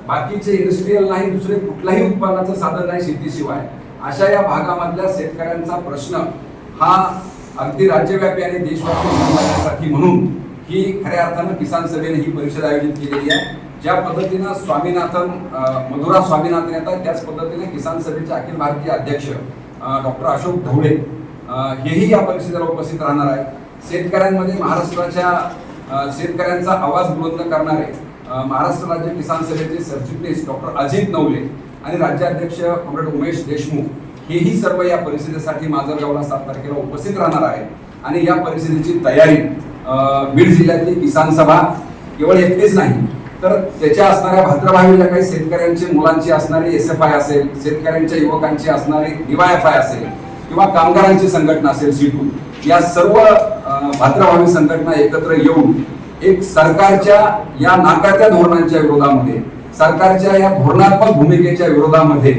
बाकीचे इंडस्ट्रीयल नाही, दुसरे कुठलाही उत्पन्नाचं साधन नाही शेतीशिवाय, अशा या भागामधल्या शेतकऱ्यांचा प्रश्न हा अगदी राज्यव्यापी आणि देशव्यापी बनवण्यासाठी म्हणून ही खऱ्या अर्थानं किसान सभेने ही परिषद आयोजित केलेली आहे. ज्या पद्धतीनं मधुरा स्वामीनाथन येतात त्याच पद्धतीने किसान सभेचे अखिल भारतीय अध्यक्ष डॉक्टर अशोक ढवळे हेही या परिषदेला उपस्थित राहणार आहेत. शेतकऱ्यांमध्ये शेतकऱ्यांचा आवाज बुलंद करणारे महाराष्ट्र राज्य किसान सभेचे सरचिटणीस डॉक्टर अजित नवले आणि राज्याध्यक्ष कॉम्रेड उमेश देशमुख हेही सर्व या परिषदेसाठी माजलगावला 7 तारखेला उपस्थित राहणार आहेत. आणि या परिषदेची तयारी बीड जिल्ह्यातली किसान सभा केवळ एकटीच नाही तर त्याच्या असणाऱ्या भाद्रभावी ज्या काही शेतकऱ्यांची मुलांची असणारी SFI असेल, शेतकऱ्यांच्या युवकांची असणारी DYFI असेल किंवा कामगारांची संघटना असेल सीटू, या सर्व भाद्रभावी संघटना एकत्र येऊन एक सरकारच्या या नाकारत्या धोरणांच्या विरोधामध्ये, सरकारच्या या धोरणात्मक भूमिकेच्या विरोधामध्ये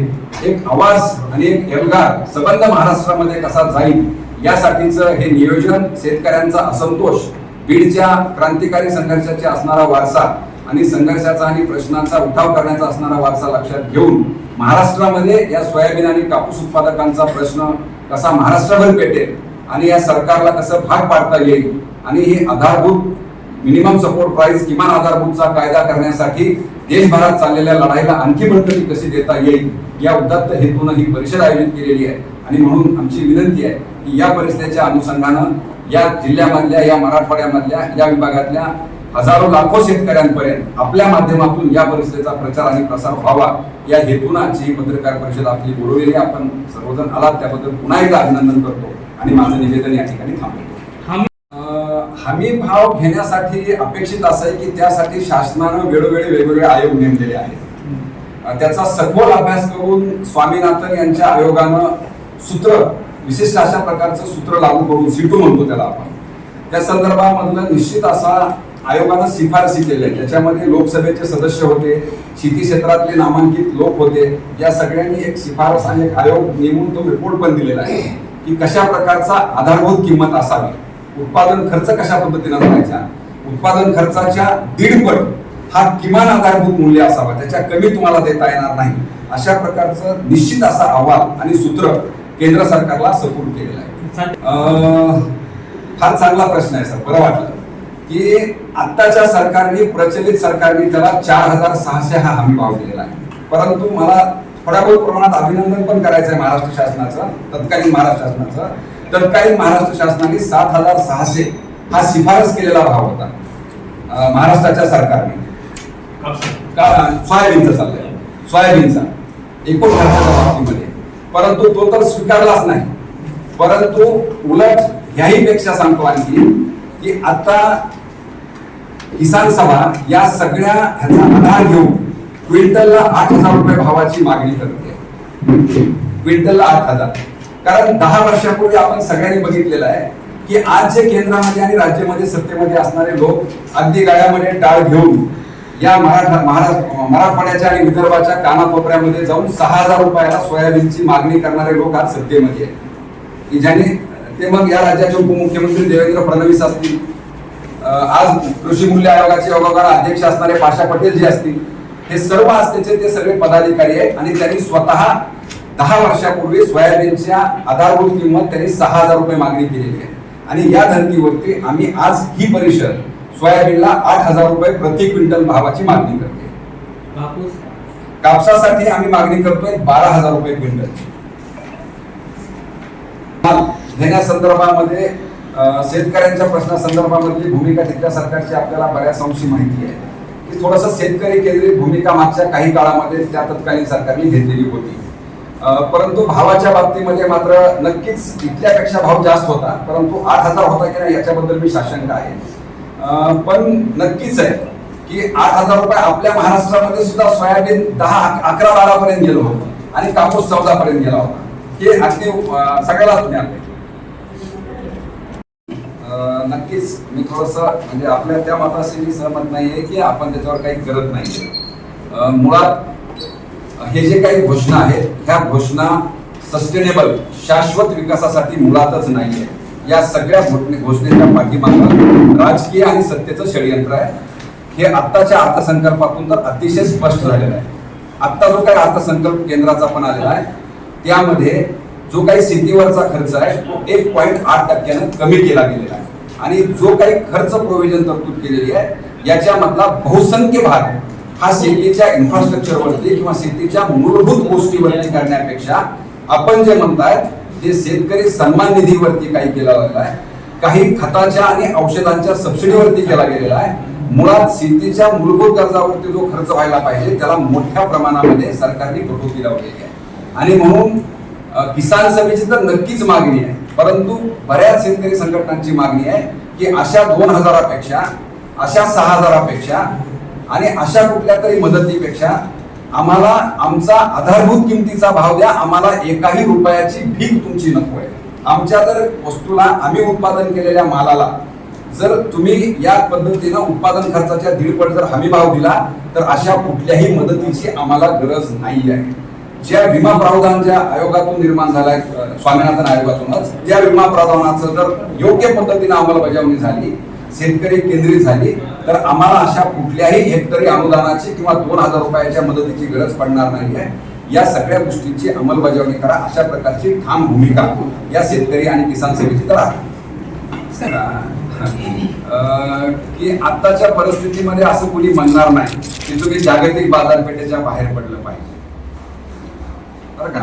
एक आवाज आणि एक एल्गार सबंध महाराष्ट्रामध्ये कसा जाईल यासाठीचं हे नियोजन, शेतकऱ्यांचा असंतोष, बीडच्या क्रांतिकारी संघर्षाचा असणारा वारसा आणि संघर्षाचा आणि प्रश्नांचा उठाव करण्याचा असणारा वारसा लक्षात घेऊन महाराष्ट्रामध्ये या सोयाबीन आणि कापूस उत्पादकांचा प्रश्न कसा महाराष्ट्रभर पेटेल आणि या सरकारला कसं भाग पाडता येईल आणि ही आधारभूत मिनिमम सपोर्ट प्राइस किमान आधारभूतचा कायदा करण्यासाठी देशभरात चाललेल्या लढाईला आणखी बळकटी कशी देता येईल या उदात्त हेतून ही परिषद आयोजित केलेली आहे. आणि म्हणून आमची विनंती आहे की या परिषदेच्या अनुषंगानं या जिल्ह्यामधल्या, या मराठवाड्यामधल्या, या विभागातल्या हजारो लाखो शेतकऱ्यांपर्यंत आपल्या माध्यमातून या परिषदेचा प्रचार आणि प्रसार व्हावा या हेतून आजची ही पत्रकार परिषद आपली बोलवलेली. आपण सर्वजण आलात त्याबद्दल पुन्हा एकदा अभिनंदन करतो आणि माझं निवेदन या ठिकाणी थांबवतो. हमी भाव घेण्यासाठी अपेक्षित असं आहे की त्यासाठी शासनानं वेळोवेळी वेगवेगळे आयोग नेमलेले आहेत. त्याचा सखोल अभ्यास करून स्वामीनाथन यांच्या आयोगानं विशिष्ट अशा प्रकारचं सूत्र लागू करून सीटू म्हणतो त्याला आपण, त्या संदर्भामधलं निश्चित असा आयोगानं शिफारसी केल्या. त्याच्यामध्ये लोकसभेचे सदस्य होते, शेती क्षेत्रातले नामांकित लोक होते, या सगळ्यांनी एक शिफारस आणि एक आयोग नेमून तो रिपोर्ट पण दिलेला आहे की कशा प्रकारचा आधारभूत किंमत असावी, उत्पादन खर्च कशा पद्धतीने करायचा, उत्पादन खर्चाच्या 1.5 पट हा किमान आधारभूत मूल्य असावा, त्याच्या कमी तुम्हाला देता येणार नाही, अशा प्रकारचं निश्चित असा अहवाल आणि सूत्र केंद्र सरकारला सपोर्ट केलेला आहे. फार चांगला प्रश्न आहे सर. बरं वाटलं की आत्ताच्या सरकारने, प्रचलित सरकारने त्याला 4,600 हा हमी भाव दिलेला आहे. परंतु मला थोड्या बहुत प्रमाणात अभिनंदन पण करायचं आहे महाराष्ट्र शासनाचं, तत्कालीन महाराष्ट्र शासनाचं. तत्कालीन महाराष्ट्र शासनाने 7,600 हा शिफारस केलेला भाव होता महाराष्ट्राच्या सरकारने. सोयाबीनचा चाललाय, सोयाबीनचा एकूण खर्चाच्या बाबतीमध्ये, परंतु तो तर स्वीकारलाच नाही. परंतु उलट ह्याही पेक्षा सांगतो आणखी की आता किसान सभा या सगळ्या ह्याचा आधार घेऊन क्विंटलला 8,000 रुपये भावाची मागणी करते. क्विंटलला 8,000. कारण 10 वर्षापूर्वी आपण सगळ्यांनी बघितलेलं आहे की आज जे केंद्रामध्ये आणि राज्यामध्ये सत्तेमध्ये असणारे लोक अगदी गळ्यामध्ये टाळ घेऊन या मराठवाड्याच्या आणि विदर्भाच्या कानाकोपऱ्यामध्ये जाऊन 6,000 रुपयाला सोयाबीनची मागणी करणारे लोक आज सत्तेमध्ये आहेत की ज्यांनी ते मग या राज्याचे उपमुख्यमंत्री देवेंद्र फडणवीस असतील, आज कृषी मूल्य आयोगाचे अध्यक्ष असणारे पाशा पटेल जे असतील, हे सर्व असल्याचे ते सगळे पदाधिकारी आहेत. आणि त्यांनी स्वतः 10 वर्षापूर्वी सोयाबीनच्या आधारभूत किंमत त्यांनी 6,000 रुपये मागणी केलेली आहे. आणि या धर्तीवरती आम्ही आज ही परिषद सोयाबीनला 8,000 रुपये प्रति क्विंटल भावाची मागणी करते. कापसासाठी आम्ही मागणी करतोय 12,000 रुपये क्विंटलची. घेण्यासंदर्भामध्ये शेतकऱ्यांच्या प्रश्नासंदर्भामधली भूमिका तिथल्या सरकारची आपल्याला बऱ्याच अंशी माहिती आहे की थोडंसं शेतकरी केंद्रित भूमिका मागच्या काही काळामध्ये त्या तत्कालीन सरकारने घेतलेली होती. परंतु भावाच्या बाबतीमध्ये मात्र नक्कीच इथल्यापेक्षा भाव जास्त होता, परंतु 8,000 होता की नाही याच्याबद्दल मी साशंक आहे. पण नक्कीच आहे की 8,000 रुपये आपल्या महाराष्ट्रामध्ये सुद्धा सोयाबीन 10-11-12 पर्यंत गेलं होतं आणि कापूस 14 पर्यंत गेला होता. हे अगदी सगळ्यालाच ज्ञात आहे. नक्कीच मी थोडस म्हणजे आपल्या त्या मताशी मी सहमत नाहीये की आपण त्याच्यावर काही करत नाही. मुळात हे जे काही घोषणा आहेत ह्या घोषणा सस्टेनेबल शाश्वत विकासासाठी मुळातच नाहीये. या सगळ्या घोषणेच्या पाठीमागे राजकीय आणि सत्तेचं षडयंत्र आहे. हे आत्ताच्या अर्थसंकल्पातून तर अतिशय स्पष्ट झालेलं आहे. आत्ता जो काही अर्थसंकल्प केंद्राचा पण आलेला आहे त्यामध्ये जो काही शेतीवरचा खर्च आहे तो 1.8% कमी केला गेलेला आहे आणि जो काही खर्च प्रोव्हिजन तरतूद केलेली आहे याच्यामधला बहुसंख्य भाग हा शेतीच्या इन्फ्रास्ट्रक्चरवरती किंवा शेतीच्या मूलभूत गोष्टीवरती करण्यापेक्षा आपण जे म्हणतायत ते शेतकरी सन्मान निधीवरती काही केला गेलेला आहे, काही खताच्या आणि औषधांच्या सबसिडीवरती केला गेलेला आहे. मुळात शेतीच्या मूलभूत गरजावरती जो खर्च व्हायला पाहिजे त्याला मोठ्या प्रमाणामध्ये सरकारने कटोकटी लावलेली आहे आणि म्हणून किसान सभेची तर नक्कीच मागणी आहे, परंतु बऱ्याच शेतकरी संघटनांची मागणी आहे की अशा 2000पेक्षा अशा 6000पेक्षा आणि अशा कुठल्या तरी मदतीपेक्षा आम्हाला आमचा आधारभूत किमतीचा भाव द्या, आम्हाला एकाही रुपयाची भीक तुमची नको आहे. आमच्या जर वस्तूला आम्ही उत्पादन केलेल्या मालाला जर तुम्ही या पद्धतीनं उत्पादन खर्चाच्या 1.5 जर हमी भाव दिला तर अशा कुठल्याही मदतीची आम्हाला गरज नाही आहे. ज्या विमा प्रावधान ज्या आयोगातून निर्माण झालाय स्वामीनाथन आयोगातूनच त्या विमा प्रावधानाचं जर योग्य पद्धतीने अंमलबजावणी झाली, शेतकरी केंद्रित झाली तर आम्हाला अशा कुठल्याही हेक्टरी अनुदानाची किंवा 2000 रुपयाच्या मदतीची गरज पडणार नाही आहे. या सगळ्या गोष्टींची अंमलबजावणी करा, अशा प्रकारची ठाम भूमिका या शेतकरी आणि किसान सभेची तर आहे. की आत्ताच्या परिस्थितीमध्ये असं कोणी म्हणणार नाही की तुम्ही जागतिक बाजारपेठेच्या बाहेर पडलं पाहिजे.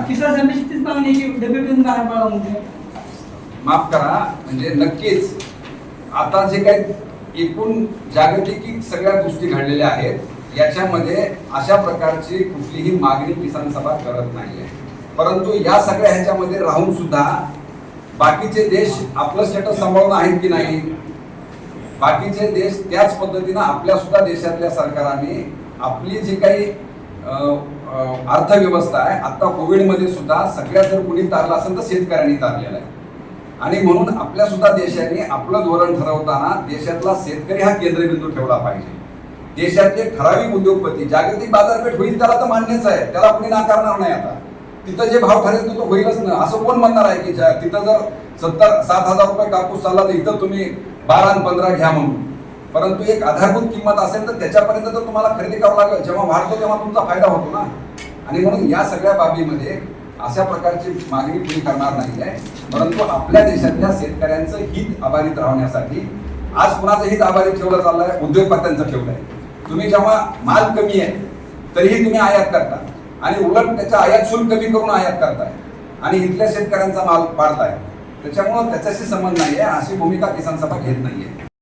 किसान सभेची मागणी की डब्ल्यूटीओ बाहेर पडा म्हणजे माफ करा, म्हणजे नक्कीच आता जे काही एकूण जागतिक सगळ्या गोष्टी घडलेल्या आहेत याच्यामध्ये अशा प्रकारची कुठलीही मागणी किसान सभा करत नाहीये. परंतु या सगळ्या ह्याच्यामध्ये राहून सुद्धा बाकीचे देश आपलं स्टेटस सांभाळून आहेत की नाही, बाकीचे देश त्याच पद्धतीनं आपल्या सुद्धा देशातल्या सरकारांनी आपली जी काही अर्थव्यवस्था आहे आता कोविडमध्ये सुद्धा सगळ्यात जर कुणी तारला असेल तर शेतकऱ्यांनी तारलेला आहे आणि म्हणून आपल्या सुद्धा देशाने आपलं धोरण ठरवताना देशातला शेतकरी हा केंद्रबिंदू ठेवला पाहिजे. देशातले ठराविक उद्योगपती जागतिक बाजारपेठ होईल त्याला तर मान्यच आहे, त्याला कोणी नाकारणार नाही. आता तिथं जे भाव ठरेल तो होईलच ना, असं कोण म्हणणार आहे की तिथं जर 7,000 रुपये कापूस चालला तर इथं तुम्ही 12 आणि 15 घ्या म्हणून. परंतु एक आधारभूत किंमत असेल तर त्याच्यापर्यंत तर तुम्हाला खरेदी करावं लागेल. जेव्हा वाढतो तेव्हा तुमचा फायदा होतो ना. आणि म्हणून या सगळ्या बाबीमध्ये अशा प्रकारची मागणी कोणी करणार नाही आहे. परंतु आपल्या देशातल्या शेतकऱ्यांचं हित अबाधित राहण्यासाठी आज कुणाचं हित अबाधित ठेवलं चाललंय, उद्योगपत्यांचं ठेवलंय. तुम्ही जेव्हा माल कमी आहे तरीही तुम्ही आयात करता आणि उलट त्याच्या आयात शुल्क कमी करून आयात करताय आणि इथल्या शेतकऱ्यांचा माल पाडताय. त्याच्यामुळं त्याच्याशी संबंध नाहीये, अशी भूमिका किसान सभा घेत नाहीये.